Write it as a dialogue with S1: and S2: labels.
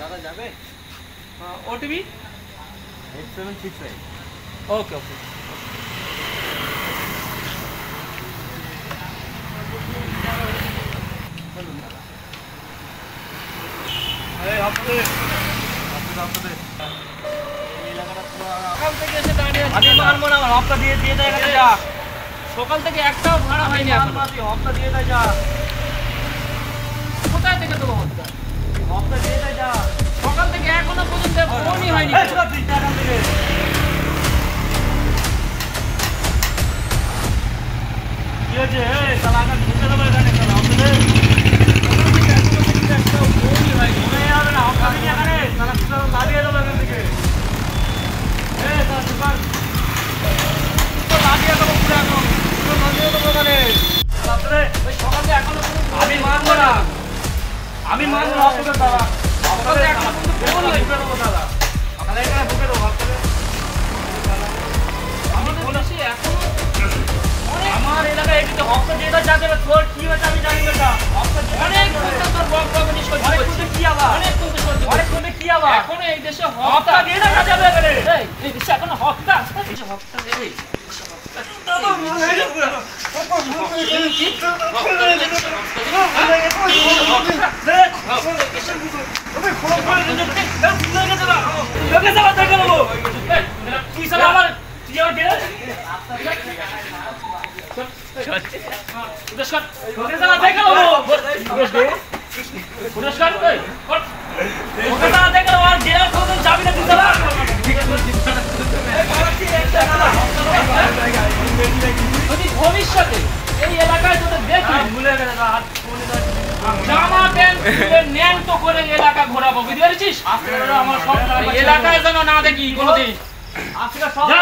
S1: দাদা যাবে?
S2: ওটিপি
S1: 8769।
S2: ওকে ওকে। সকাল থেকে একটাও ভাড়া হয়নি, হপ্তা দিয়ে দেয় যা। কোথায় থেকে দেবো হপ্তা দিয়ে দেয় যা। সকাল থেকে এখনো পর্যন্ত ফোনই হয়নি। কি হয়েছে? তাহলে আগে ঢুকে দেবো এখানে। আমি মানবো না আপনাদের দাদা। আমার এলাকায় একটু হপ্তা দিয়ে দেয়, যা দেবে তোর কি হয়েছে আমি জানি না। অনেক কি আবার অনেক কি আবার এখনো এই দেশে হপ্তা দিয়ে দেখা যাবে। এই দেশে এখনো হপ্তা হপ্তা দেবে। ভবিষ্যতে এই এলাকায় তোদের দেখি জামা প্যান্ট ন্যাংটো করে এলাকা ঘোরাবো, বুঝতে পেরেছিস? আমার সব এলাকায় যেন না দেখি কোনোদিন। যা